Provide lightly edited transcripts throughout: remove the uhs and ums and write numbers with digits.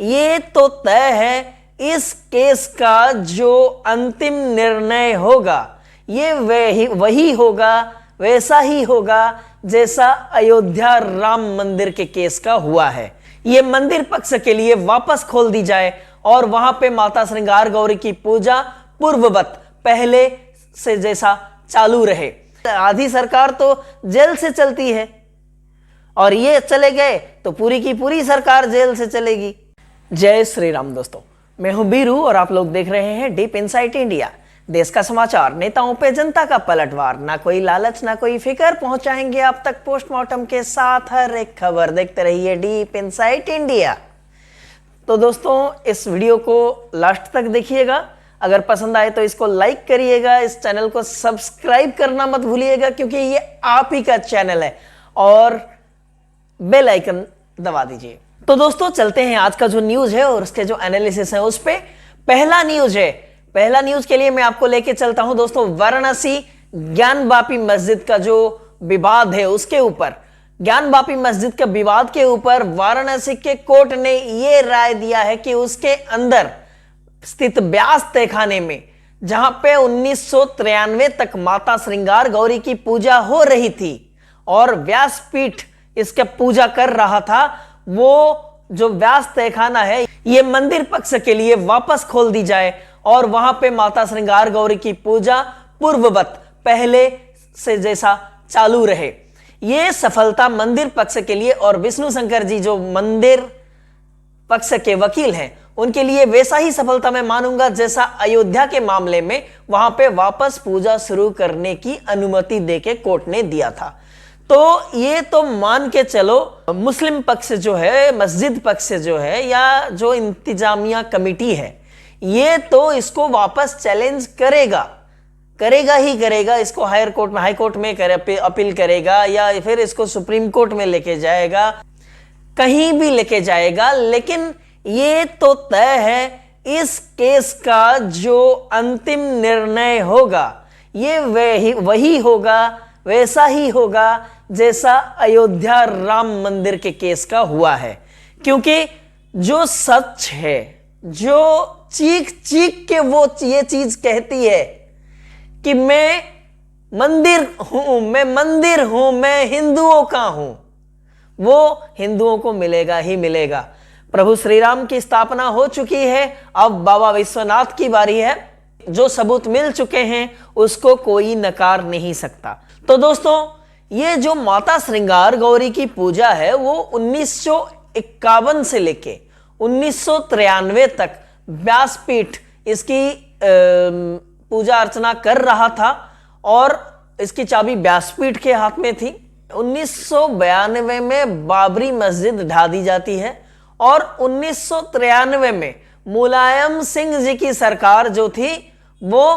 ये तो तय है इस केस का जो अंतिम निर्णय होगा ये वही होगा, वैसा ही होगा जैसा अयोध्या राम मंदिर के केस का हुआ है। ये मंदिर पक्ष के लिए वापस खोल दी जाए और वहां पे माता श्रृंगार गौरी की पूजा पूर्ववत पहले से जैसा चालू रहे। आधी सरकार तो जेल से चलती है और ये चले गए तो पूरी की पूरी सरकार जेल से चलेगी। जय श्री राम दोस्तों, मैं हूं बीरू और आप लोग देख रहे हैं डीप इनसाइट इंडिया। देश का समाचार, नेताओं पे जनता का पलटवार, ना कोई लालच ना कोई फिक्र, पहुंचाएंगे आप तक पोस्टमार्टम के साथ हर एक खबर। देखते रहिए डीप इनसाइट इंडिया। तो दोस्तों इस वीडियो को लास्ट तक देखिएगा, अगर पसंद आए तो इसको लाइक करिएगा, इस चैनल को सब्सक्राइब करना मत भूलिएगा क्योंकि ये आप ही का चैनल है, और बेल आइकन दबा दीजिए। तो दोस्तों चलते हैं आज का जो न्यूज है और उसके जो एनालिसिस है उस पे। पहला न्यूज के लिए मैं आपको लेके चलता हूं दोस्तों वाराणसी ज्ञानवापी मस्जिद का जो विवाद है उसके ऊपर। ज्ञानवापी मस्जिद के विवाद के ऊपर वाराणसी के कोर्ट ने यह राय दिया है कि उसके अंदर स्थित व्यास तहखाने में, जहां पे 1993 तक माता श्रृंगार गौरी की पूजा हो रही थी और व्यासपीठ इसके पूजा कर रहा था, वो जो व्यास तहखाना है ये मंदिर पक्ष के लिए वापस खोल दी जाए और वहां पे माता श्रृंगार गौरी की पूजा पूर्ववत पहले से जैसा चालू रहे। ये सफलता मंदिर पक्ष के लिए और विष्णु शंकर जी जो मंदिर पक्ष के वकील हैं उनके लिए वैसा ही सफलता मैं मानूंगा जैसा अयोध्या के मामले में वहां पे वापस पूजा शुरू करने की अनुमति देके कोर्ट ने दिया था। तो ये तो मान के चलो मुस्लिम पक्ष जो है, मस्जिद पक्ष जो है या जो इंतजामिया कमेटी है, ये तो इसको वापस चैलेंज करेगा ही करेगा। इसको हाई कोर्ट में अपील करेगा या फिर इसको सुप्रीम कोर्ट में लेके जाएगा, कहीं भी लेके जाएगा। लेकिन ये तो तय है इस केस का जो अंतिम निर्णय होगा ये वही होगा, वैसा ही होगा जैसा अयोध्या राम मंदिर के केस का हुआ है। क्योंकि जो सच है, जो चीख के वो ये चीज कहती है कि मैं मंदिर हूं, मैं हिंदुओं का हूं, वो हिंदुओं को मिलेगा ही मिलेगा। प्रभु श्री राम की स्थापना हो चुकी है, अब बाबा विश्वनाथ की बारी है। जो सबूत मिल चुके हैं उसको कोई नकार नहीं सकता। तो दोस्तों ये जो माता श्रृंगार गौरी की पूजा है वो 1951 से लेके 1993 तक व्यासपीठ इसकी पूजा अर्चना कर रहा था और इसकी चाबी व्यासपीठ के हाथ में थी। 1992 में बाबरी मस्जिद ढा दी जाती है और 1993 में मुलायम सिंह जी की सरकार जो थी वो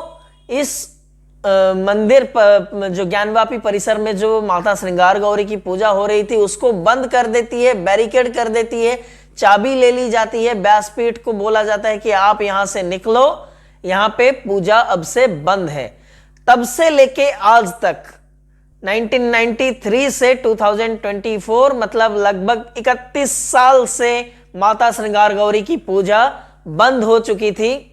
इस मंदिर पर जो ज्ञानवापी परिसर में जो माता श्रृंगार गौरी की पूजा हो रही थी उसको बंद कर देती है, बैरिकेड कर देती है, चाबी ले ली जाती है। व्यासपीठ को बोला जाता है कि आप यहां से निकलो, यहां पे पूजा अब से बंद है। तब से लेके आज तक 1993 से 2024 मतलब लगभग 31 साल से माता श्रृंगार गौरी की पूजा बंद हो चुकी थी,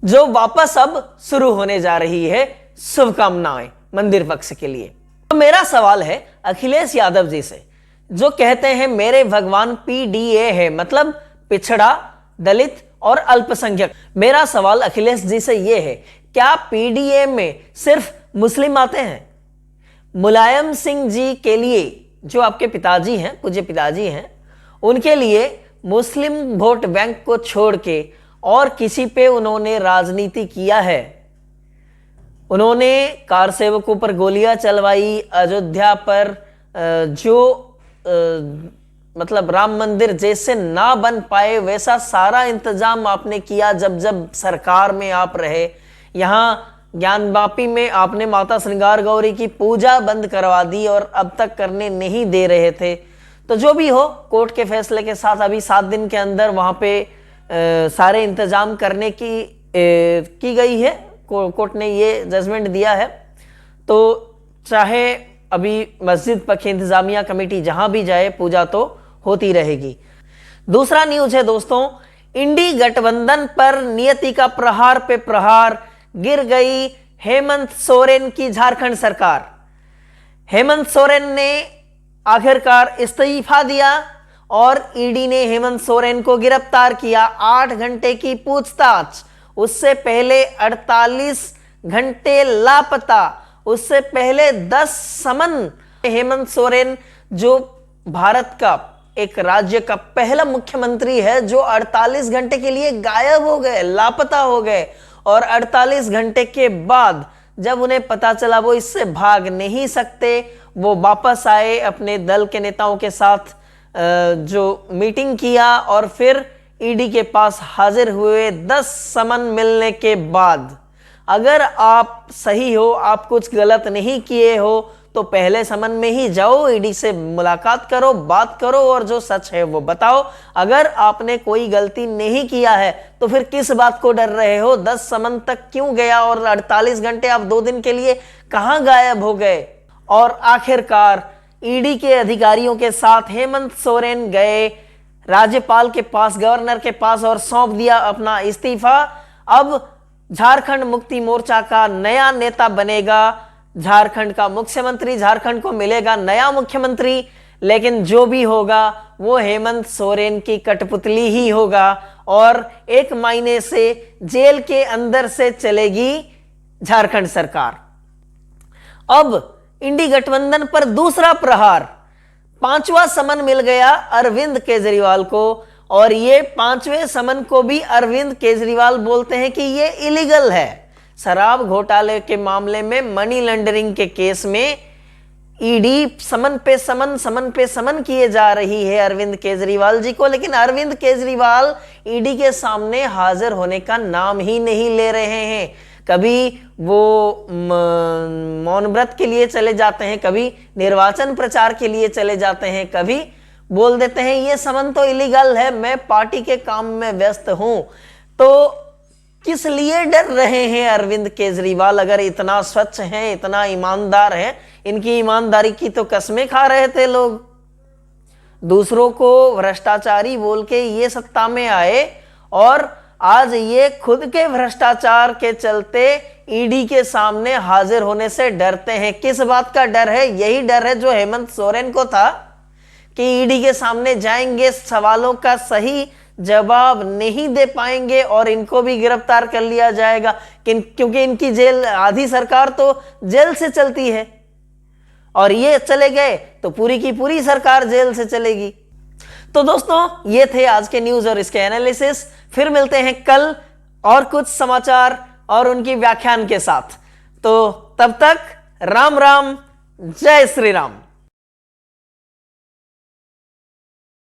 जो वापस अब शुरू होने जा रही है। शुभकामनाएं मंदिर पक्ष के लिए। तो मेरा सवाल है अखिलेश यादव जी से, जो कहते हैं मेरे भगवान पीडीए है, मतलब पिछड़ा, दलित और अल्पसंख्यक। मेरा सवाल अखिलेश जी से यह है, क्या पीडीए में सिर्फ मुस्लिम आते हैं? मुलायम सिंह जी के लिए, जो आपके पिताजी हैं, पूज्य पिताजी हैं, उनके लिए मुस्लिम वोट बैंक को छोड़ के और किसी पे उन्होंने राजनीति किया है? उन्होंने कार सेवकों पर गोलियां चलवाई, अयोध्या पर जो मतलब राम मंदिर जैसे ना बन पाए वैसा सारा इंतजाम आपने किया जब जब सरकार में आप रहे। यहाँ ज्ञानवापी में आपने माता श्रृंगार गौरी की पूजा बंद करवा दी और अब तक करने नहीं दे रहे थे। तो जो भी हो, कोर्ट के फैसले के साथ अभी 7 दिन के अंदर वहां पे सारे इंतजाम करने की गई है। कोर्ट ने ये जजमेंट दिया है। तो चाहे अभी मस्जिद पक्ष इंतजामिया कमेटी जहां भी जाए, पूजा तो होती रहेगी। दूसरा न्यूज है दोस्तों, इंडी गठबंधन पर नियति का प्रहार पे प्रहार, गिर गई हेमंत सोरेन की झारखंड सरकार। हेमंत सोरेन ने आखिरकार इस्तीफा दिया और ईडी ने हेमंत सोरेन को गिरफ्तार किया। 8 घंटे की पूछताछ, उससे पहले 48 घंटे लापता, उससे पहले 10 समन। हेमंत सोरेन जो भारत का एक राज्य का पहला मुख्यमंत्री है जो 48 घंटे के लिए गायब हो गए, लापता हो गए, और 48 घंटे के बाद जब उन्हें पता चला वो इससे भाग नहीं सकते, वो वापस आए अपने दल के नेताओं के साथ जो मीटिंग किया और फिर ईडी के पास हाजिर हुए 10 समन मिलने के बाद। अगर आप सही हो, आप कुछ गलत नहीं किए हो, तो पहले समन में ही जाओ, ईडी से मुलाकात करो, बात करो और जो सच है वो बताओ। अगर आपने कोई गलती नहीं किया है तो फिर किस बात को डर रहे हो? 10 समन तक क्यों गया और 48 घंटे आप 2 दिन के लिए कहां गायब हो गए? और आखिरकार ईडी के अधिकारियों के साथ हेमंत सोरेन गए राज्यपाल के पास, गवर्नर के पास और सौंप दिया अपना इस्तीफा। अब झारखंड मुक्ति मोर्चा का नया नेता बनेगा, झारखंड का मुख्यमंत्री, झारखंड को मिलेगा नया मुख्यमंत्री, लेकिन जो भी होगा वो हेमंत सोरेन की कठपुतली ही होगा और एक महीने से जेल के अंदर से चलेगी झारखंड सरकार। अब इंडी गठबंधन पर दूसरा प्रहार, 5वां समन मिल गया अरविंद केजरीवाल को, और ये 5वें समन को भी अरविंद केजरीवाल बोलते हैं कि ये इलीगल है। शराब घोटाले के मामले में, मनी लॉन्ड्रिंग के केस में ईडी समन पे समन किए जा रही है अरविंद केजरीवाल जी को, लेकिन अरविंद केजरीवाल ईडी के सामने हाजिर होने का नाम ही नहीं ले रहे हैं। कभी वो मौन व्रत के लिए चले जाते हैं, कभी निर्वाचन प्रचार के लिए चले जाते हैं, कभी बोल देते हैं ये समन तो इलीगल है, मैं पार्टी के काम में व्यस्त हूं। तो किस लिए डर रहे हैं अरविंद केजरीवाल? अगर इतना स्वच्छ हैं, इतना ईमानदार हैं, इनकी ईमानदारी की तो कस्में खा रहे थे लोग। दूसरों को भ्रष्टाचारी बोल के ये सत्ता में आए और आज ये खुद के भ्रष्टाचार के चलते ईडी के सामने हाजिर होने से डरते हैं। किस बात का डर है? यही डर है जो हेमंत सोरेन को था कि ईडी के सामने जाएंगे, सवालों का सही जवाब नहीं दे पाएंगे और इनको भी गिरफ्तार कर लिया जाएगा, क्योंकि इनकी जेल, आधी सरकार तो जेल से चलती है और ये चले गए तो पूरी की पूरी सरकार जेल से चलेगी। तो दोस्तों, ये थे आज के न्यूज और इसके एनालिसिस। फिर मिलते हैं कल और कुछ समाचार और उनकी व्याख्यान के साथ। तो तब तक राम राम, जय श्री राम।